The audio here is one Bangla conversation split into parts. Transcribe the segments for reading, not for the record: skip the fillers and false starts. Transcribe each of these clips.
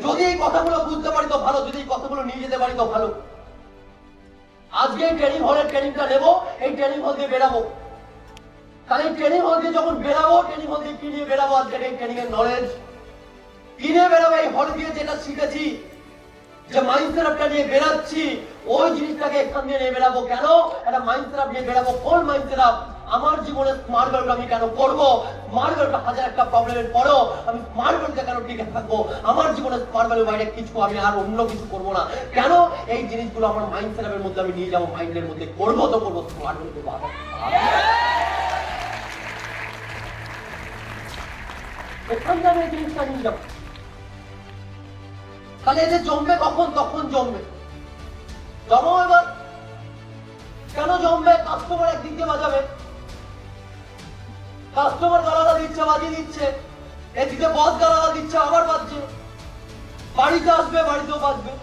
যদি এই কথাগুলো বুঝতে পারি তো ভালো, যদি এই কথাগুলো নিয়ে যেতে পারি তো ভালো। আজকে এই ট্রেনিং হলের ট্রেনিংটা নেবো, এই ট্রেনিং হল দিয়ে বেরাবো। তাহলে এই ট্রেনিং হল দিয়ে যখন বেরাবো, ট্রেনিং হল দিয়ে কি নিয়ে বেরাবো? আজকে এই ট্রেনিং এর নলেজ কি নিয়ে বেরাবো? এই হল দিয়ে যেটা শিখেছি, যে মাইন্ড সেটআপটা নিয়ে বেরাচ্ছি, ওই জিনিসটাকে এখান দিয়ে নিয়ে বেরাবো। কেন? একটা মাইন্ড সেটআপ নিয়ে বেরাবো। কোন মাইন্ড সেটআপ? আমার জীবনে স্মার্ট ওয়ার্ক আমি কেন করব? স্মার্ট ওয়ার্ক হাজার একটা প্রবলেমের পরেও আমি স্মার্ট ওয়ার্কটা কেন টিকে থাকবো? আমার জীবনে স্মার্ট ওয়ার্কের বাইরে কিছু আমি আর অন্য কিছু করবো না। কেন? এই জিনিসগুলো আমার মাইন্ড সেটআপের মধ্যে আমি নিয়ে যাবো, মাইন্ডের মধ্যে করবো তো করবো স্মার্ট ওয়ার্ক করবো। এখান থেকে আমি এই জিনিসটা নিয়ে যাবো। তাহলে এই যে জমবে কখন? তখন জমবে। জমো এবার। কেন জমবে? কাস্টমার একদিক দিয়ে বাজাবে, কাস্টমার গালাগা দিচ্ছে, বাজিয়ে দিচ্ছে, এদিকে বস গালাগা দিচ্ছে, আবার বাজছে। বাড়িতে আসবে, বাড়িতেও বাজবে,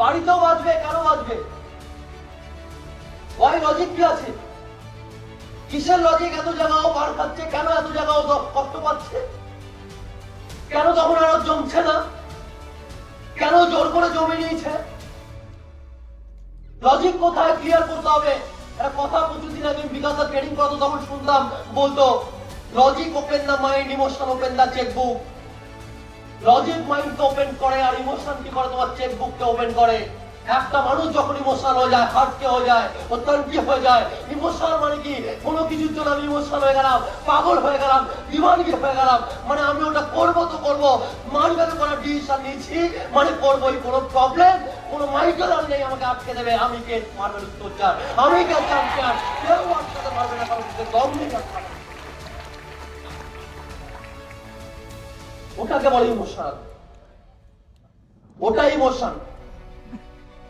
বাড়িতেও বাজবে। কেন বাজবে? ওই লজিক কি আছে? কিসের লজিক? এত জায়গাও পার খাচ্ছে কেন? এত জায়গাও কষ্ট পাচ্ছে কেন? তখন আরো জমছে না কেন? জোর করে জমে নিয়েছে। লজিক কোথায়? ক্লিয়ার করতে হবে। একটা কথা প্রচুরদিন আগে বিকাশা ট্রেনিং করতো, তখন শুনতাম বলতো, logic open the mind, emotion open the chequebook. Logic মাইন্ডকে ওপেন করে আর ইমোশন কি করে? তোমার চেকবুককে ওপেন করে। একটা মানুষ যখন ইমোশনাল হয়ে যায়, হার্টকে হয়ে যায়, অত্যন্ত হয়ে যায়। ইমোশনাল মানে কি? কোনো কিছুর জন্য আমি ইমোশনাল হয়ে গেলাম, পাগল হয়ে গেলাম, দিওয়ানগি হয়ে গেলাম, মানে আমি ওটা করবো তো করবো, মানবেন করার ডিসিশন নিয়েছি, মানে করবোই। কোনো প্রবলেম, কোনো মাইকেল আর নেই আমাকে আটকে দেবে। আমি কে? মার্বেল স্টোচার, আমি কে? চ্যাম্পিয়ন। কেউ আটকাতে পারবে না, কারণ দম নেই। ওটাকে বলে ইমোশনাল, ওটা ইমোশন।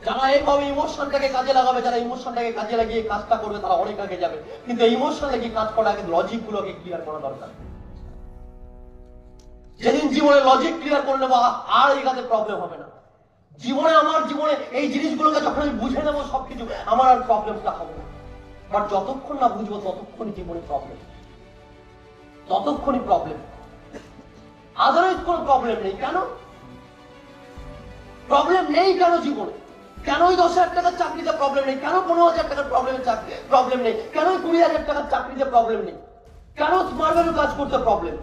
যারা এইভাবে ইমোশনটাকে কাজে লাগাবে, যারা ইমোশনটাকে কাজে লাগিয়ে কাজটা করবে, তারা অনেক আগে যাবে। কিন্তু ইমোশন লাগিয়ে কাজ করার আগে লজিক গুলোকে ক্লিয়ার করা দরকার। যেদিন জীবনে লজিক ক্লিয়ার করে নেবো, আর এই কাজে প্রবলেম হবে না। জীবনে, আমার জীবনে এই জিনিসগুলোকে যখন আমি বুঝে নেবো সবকিছু, আমার আর প্রবলেমটা হবে না। বাট যতক্ষণ না বুঝবো ততক্ষণই জীবনে প্রবলেম, ততক্ষণই প্রবলেম। আদারওয়াইজ কোনো প্রবলেম নেই। কেন প্রবলেম নেই? কেন জীবনে? কেন 10,000 টাকার চাকরিতে প্রবলেম নেই? কেন 15,000 টাকার প্রবলেম নেই? কেন 20,000 টাকার চাকরিতে প্রবলেম নেই? কেন স্মার্ট ভ্যালু কাজ করতে প্রবলেম?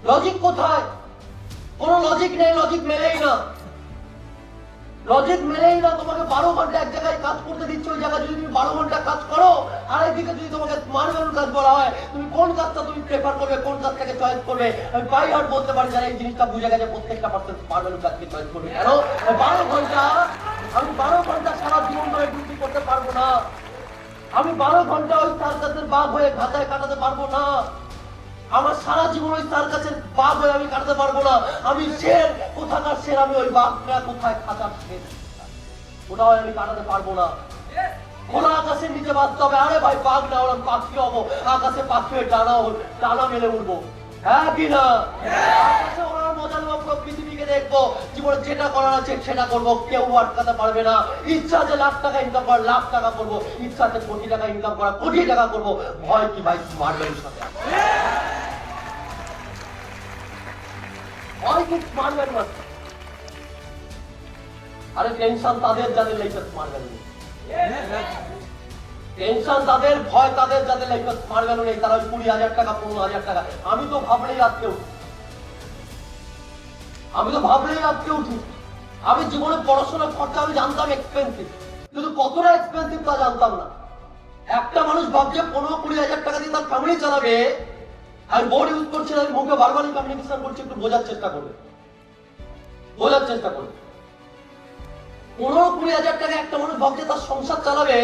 লজিক কোথায়? কোনো লজিক নেই, লজিক মেলেই না, লজিক মেলেই না। তোমাকে 12 ঘন্টা এক জায়গায় কাজ করতে দিচ্ছে, ওই জায়গায় যদি তুমি 12 ঘন্টা কাজ করো, আর একদিকে যদি তোমাকে স্মার্ট ভ্যালু কাজ বলা হয়, তুমি কোন কাজটা তুমি প্রেফার করবে, কোন কাজটাকে চয়েস করবে? আমি বাই হার্ট বলতে পারি, যারা এই জিনিসটা বুঝে গেছে, প্রত্যেকটা পার্সন স্মার্ট ভ্যালু কাজকে চয়েস করবে। কেন? 12 ঘন্টা, আমি 12 ঘন্টা সারা জীবন ধরে ডিউটি করতে পারবো না। আমি 12 ঘন্টা ওই সার্কাসের বাঘ হয়ে ঘাটায় কাটাতে পারবো না। আমার সারা জীবন ওই সার্কাসের বাঘ হয়ে আমি কাটাতে পারবো না। আমি শের, কোথাকার শের? আমি ওই বাঘটা কোথায় খাঁচার শের, ওটাও আমি কাটাতে পারবো না। খোলা আকাশের নিচে বাঁচতে হবে। আরে ভাই, বাঘ না হলাম, পাখি হবো, আকাশে পাখি হয়ে টানা মেলে উঠবো। হ্যাঁ কি না? আকাশে ওড়ার মজা নেবো, পুরো পৃথিবীকে দেখবো, জীবনে যেটা করার আছে সেটা করবো, কেউ আটকাতে পারবে না। ইচ্ছা আছে লাখ টাকা ইনকাম করা, লাখ টাকা করবো। ইচ্ছা আছে কোটি টাকা ইনকাম করা, কোটি টাকা করবো। ভয় কি ভাই? স্মার্ট ভ্যালুর সাথে আছে। ভয় কি? স্মার্ট ভ্যালু আছে। আরে টেনশন তাদের যাদের লাইফে স্মার্ট ভ্যালু নেই, টেনশন তাদের, ভয় তাদের যাদের লাইফে স্মার্ট ভ্যালু নেই। তারা ওই 20,000 টাকা, 15,000 টাকা। আমি তো ভাবলেই আজকে উঠি, আমি তো ভাবলেই আজকে উঠি। আমি জীবনে পড়াশোনার খরচা আমি জানতাম এক্সপেন্সিভ, কিন্তু কতটা এক্সপেন্সিভ তা জানতাম না। একটা মানুষ ভাবছে 15-20,000 টাকা দিয়ে তার ফ্যামিলি চালাবে। আমি বোর্ড ইউজ করছি, আমি মুখে ভার্বালি কমিউনিকেশন করছি, একটু বোঝার চেষ্টা করবে, বোঝার চেষ্টা করবে। 15-20,000 টাকা একটা মানুষ ভাবছে তার সংসার চালাবে,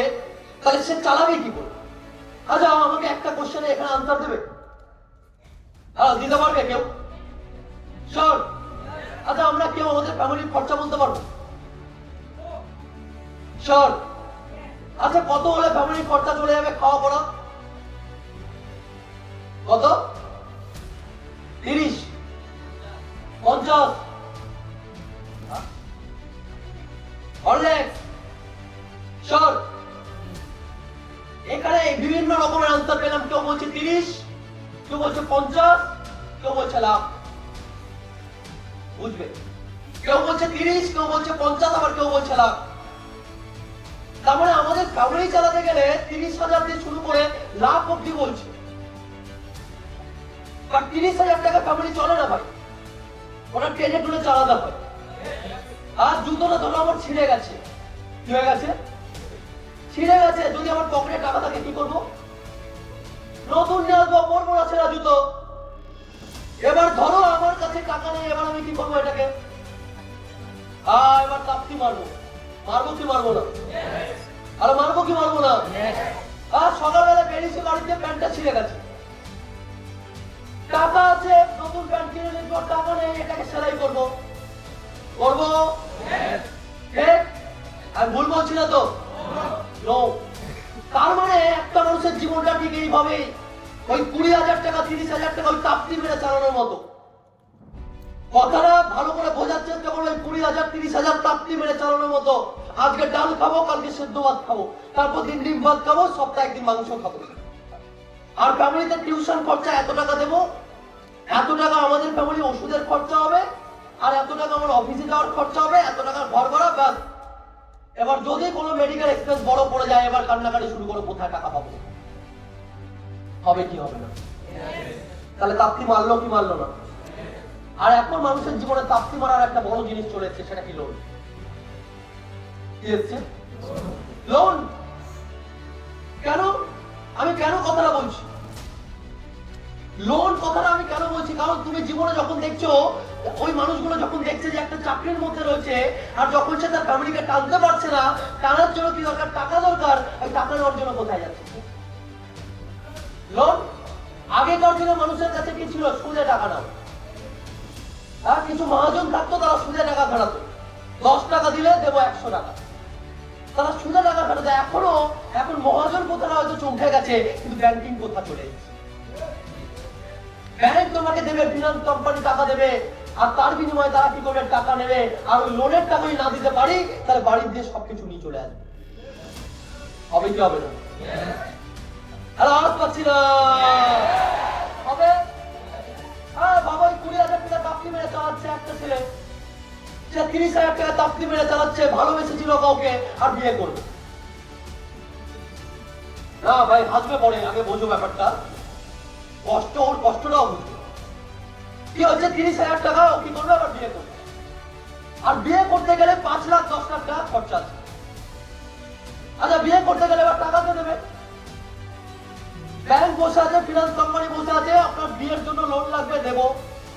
তাহলে সে চালাবে কি করে? আচ্ছা, আমাকে একটা কোশ্চেনে এখানে আনসার দেবে? হ্যাঁ, দিতে পারবে কেউ? শিওর? আচ্ছা, আমরা কেউ আমাদের ফ্যামিলির খরচা বলতে পারবো? শিওর? আচ্ছা, কত হলে ফ্যামিলির খরচা চলে যাবে? খাওয়া পড়া কত? 30, 50, শিওর? এখানে বিভিন্ন রকমের আনসার পেলাম। কেউ বলছে 30, কেউ বলছে 50, কেউ বলছে লাখ, বুঝবে? কেউ বলছে 30, কেউ বলছে 50, আবার কেউ বলছে লাখ। তার মানে আমাদের ফ্যামিলি চালাতে গেলে 30,000 দিয়ে শুরু করে লাখ অব্দি বলছে। 30,000 টাকা ফ্যামিলি চলে না ভাই, ওরা ট্রেনে টুলে চালাতে হয়। আর জুতোটা ধরো আমার ছিঁড়ে গেছে, কি হয়ে গেছে? ছিঁড়ে গেছে। যদি আমার পকেটে টাকা থাকে কি করবো? নতুন নিয়ে আসবো, পরবো না ছেঁড়া জুতো। এবার ধরো আমার কাছে টাকা নেই, এবার আমি কি করবো এটাকে? এবার তাপ্তি মারবো। মারবো কি মারবো না? আর মারবো কি মারবো না? সকালবেলা বেরিয়েছি বাড়িতে, প্যান্টটা ছিঁড়ে গেছে, টাকা আছে নতুন প্যান্ট কিনে নিব, টাকা নেই, এটাকে সেলাই করবো, করবো? ঠিক? আমি ভুল বলছি না তো? তার মানে একটা মানুষের জীবনটা ঠিক এইভাবে ওই 20,000 টাকা 30,000 টাকা ওই তাপ্তি মেরে চালানোর মতো। কথাটা ভালো করে বোঝার চেষ্টা করো। 20,000 30,000 তাপ্তি মেরে চালানোর মতো। আজকে ডাল খাবো, কালকে সেদ্ধ ভাত খাবো, তারপর দিন ডিম ভাত খাবো, সপ্তাহে একদিন মাংস খাবো। আর ফ্যামিলিতে টিউশন খরচা এত টাকা দেবো, এত টাকা আমাদের ফ্যামিলি ওষুধের খরচা হবে, আর এত টাকা আমার অফিসে যাওয়ার খরচা হবে, এত টাকার ঘর ভাড়া, ব্যাস। এবার যদি কোনো মেডিকেল এক্সপেন্স বড় পড়ে যায়, এবার কান্নাকাটি শুরু করো, কোথায় টাকা পাবো? হবে কি হবে না? তাহলে তাপ্তি মারলো কি মারলো না? আর এখন মানুষের জীবনে তাপ্তি মারার একটা বড় জিনিস চলে এসেছে, সেটা কি? লোন। কি এসছে? লোন। কেন? আমি কেন কথাটা বলছি? লোন কথাটা আমি কেন বলছি? কারণ তুমি জীবনে যখন দেখছো, ওই মানুষগুলো যখন দেখছে যে একটা চাকরির মধ্যে রয়েছে, আর যখন সে তার ফ্যামিলিকে টানতে পারছে না, টানার জন্য কি দরকার? টাকা দরকার। ওই টাকা নেওয়ার জন্য কোথায় যাচ্ছে? লোন। আগেকার দিনে মানুষের কাছে কি ছিল? সুদে টাকা নাও। কিছু মহাজন থাকতো, তারা সুদে টাকা খাটাতো। 10 টাকা দিলে দেবো 100 টাকা, তারা সুদে টাকা খাটাতো। এখন মহাজন কোথায় হয়তো চমকে গেছে, কিন্তু ব্যাংকিং কোথা চলে এসেছে। ব্যাংক তোমাকে দেবে, ফিনান্স কোম্পানি টাকা দেবে, আর তার বিনিময়ে তারা কি করবে? টাকা নেবে। আর ওই লোনের টাকাই না দিতে পারি, তাহলে বাড়ির দিয়ে সবকিছু নিয়ে চলে আসবে। হবে কি হবে না? আর আওয়াজ পাচ্ছি না। হবে? বাবা 20,000 টাকা তাপ্তি মেরে চালাচ্ছে একটা ছেলে, সে 30,000 টাকা তাপ্তি মেরে চালাচ্ছে, ভালোবেসেছিল কাউকে, আর বিয়ে করবে না। ভাই হাসবে পরে, আগে বোঝো ব্যাপারটা। কষ্ট, ওর কষ্টটাও বুঝবে। কি হচ্ছে? 30,000 টাকা ও কি করবে? আবার বিয়ে করবে। আর বিয়ে করতে গেলে 5 লাখ 10 লাখ টাকা খরচা আছে। আচ্ছা, বিয়ে করতে গেলে এবার টাকা কে দেবে? ব্যাংক বসে আছে, ফিনান্স কোম্পানি বসে আছে, আপনার বিয়ের জন্য লোন লাগবে, দেবো।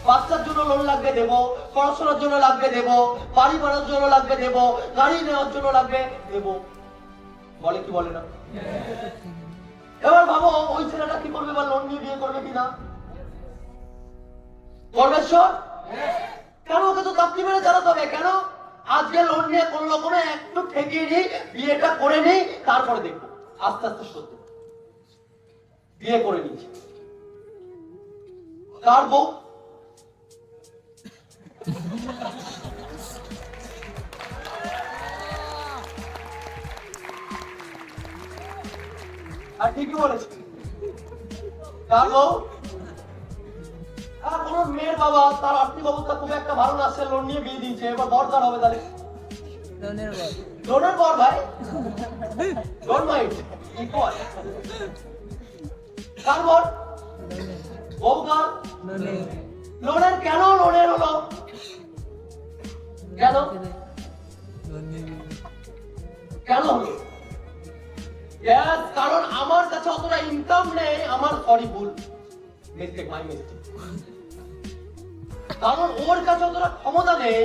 বাচ্চার জন্য লোন লাগবে, দেবো। পড়াশোনার জন্য লাগবে, দেবো। বাড়ি বানানোর জন্য লাগবে, দেবো। গাড়ি নেওয়ার জন্য লাগবে, দেবো। বলে কি বলে না? এবার ভাবো ওই ছেলেটা কি করবে? বা লোন নিয়ে বিয়ে করবে কিনা? করবে। কেন? ওকে তো তাপ্তি মেরে চালাতে হবে। কেন? আজকে লোন নিয়ে কোন রকমে একটু ঠেকিয়ে নিই, বিয়েটা করে নিই, তারপরে দেখবো। আস্তে আস্তে সত্যি বিয়ে করে নিয়েছি। কার বউ? আর ঠিকই বলেছে, কার বউ? কোন মেয়ের বাবা, তার আর্থিক অবস্থা খুব একটা ভালো না, সে লোন নিয়ে বিয়ে দিয়েছে, এবার বরদার হবে। তাহলে লোনের বর ভাই, ডোন্ট মাইন্ড ইকুয়াল। কার বর? বউ কার? লোনের। কেন লোনের হলো? কেন? কেন হলো? কারণ আমার কাছে অতটা ইনকাম নেই। আমার সরি, ভুল, মিস্টেক, মাই মিস্টেক। কারণ ওর কাছে অতটা ক্ষমতা নেই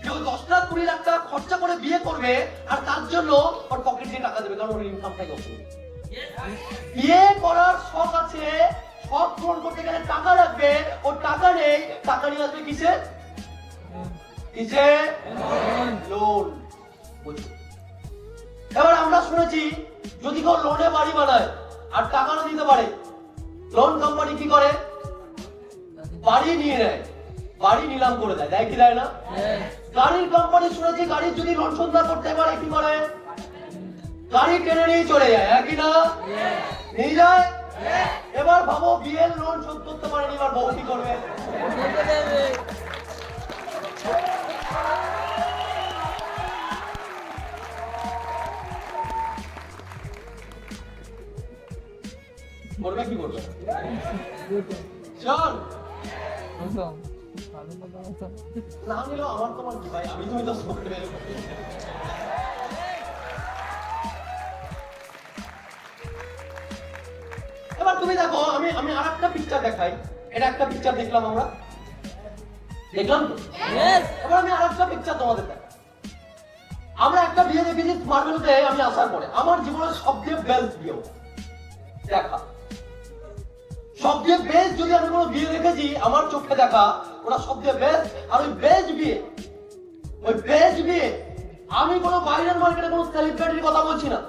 যে ওই 10 লাখ 20 লাখ টাকা খরচা করে বিয়ে করবে, আর তার জন্য ওর পকেট দিয়ে টাকা দেবে, কারণ ওর ইনকামটাই কম। বিয়ে করার শখ আছে, শখ পূরণ করতে গেলে টাকা লাগবে, ওর টাকা নেই, টাকা নিয়ে আসবে কিসে? কিসে? লোন। এবার আমরা শুনেছি যদি কেউ লোনে বাড়ি বানায় আর টাকা না দিতে পারে, লোন কোম্পানি কি করে? বাড়ি নিয়ে নেয়, বাড়ি নিলাম করে দেয়। দেয় কি দেয় না? গাড়ির কোম্পানি শুনেছি গাড়ির যদি লোন শোধ না করতে পারে কি করে? গাড়ি টেনে নিয়ে চলে যায়, কি না? নিয়ে যায়। এবার ভাবো বিয়ের লোন শোধ করতে পারেনি, এবার বউ কি করবে? করবে কি করবে? শোন, না নিলেও আমার তোমার কি ভাই, আমি তুমি তো করবে। এবার তুমি দেখো, আমি আমি আরেকটা পিকচার দেখাই। এটা একটা পিকচার দেখলাম, আমরা দেখলাম তো। এবার আমি আরেকটা পিকচার তোমাদের দেখাই। আমরা একটা বিয়ে দেখেছি মার্বেলতে, আমি আসার পরে আমার জীবনের সবচেয়ে বেস্ট বিয়ে দেখা, সবচেয়ে বেস্ট যদি আমি কোনো বিয়ে দেখেছি আমার চোখে দেখা, ওটা সবচেয়ে বেস্ট। আর ওই বেস্ট বিয়ে, ওই বেস্ট বিয়ে, আমি কোনো বাইরের মার্কেটে কোনো সেলিব্রিটির কথা বলছি না,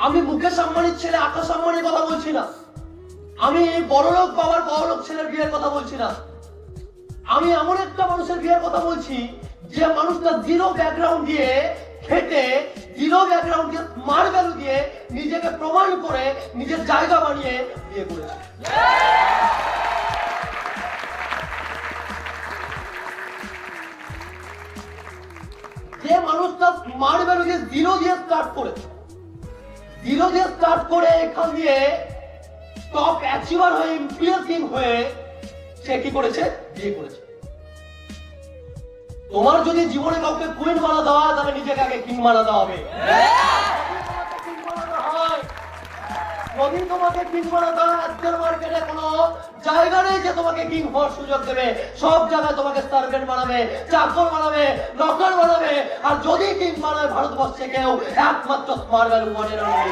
আমি মুকেশ আম্বানির ছেলে আকাশ আম্বানির কথা বলছি না, আমি বড়লোক বাবার বড়লোক ছেলের বিয়ের কথা বলছি না, আমি এমন একটা মানুষের বিয়ের কথা বলছি যে মানুষটা জিরো ব্যাকগ্রাউন্ড দিয়ে খেটে, জিরো ব্যাকগ্রাউন্ড দিয়ে স্মার্ট ভ্যালু দিয়ে নিজেকে প্রমাণ করে নিজের জায়গা বানিয়ে বিয়ে করেছে। যে মানুষটা স্মার্ট ভ্যালু দিয়ে জিরো দিয়ে স্টার্ট করেছে, জিরো দিয়ে স্টার্ট করে এখান দিয়ে টপ অ্যাচিভার হয়ে ইনফ্লুয়েন্সিং হয়ে সে কি করেছে? বিয়ে করেছে। তোমার যদি জীবনে কাউকে কুইন বানাতে হয় তাহলে নিজেকে আগে কিং বানাতে হবে। যদি তোমাকে কিং বানাতে হয়, আজকের মার্কেটে কোনো জায়গা নেই যে তোমাকে কিং হওয়ার সুযোগ দেবে। সব জায়গায় তোমাকে সার্ভেন্ট বানাবে, চাকর বানাবে, নকর বানাবে। আর যদি কিং বানায় ভারতবর্ষে কেউ, একমাত্র স্মার্ট ভ্যালু মনে রাখবে।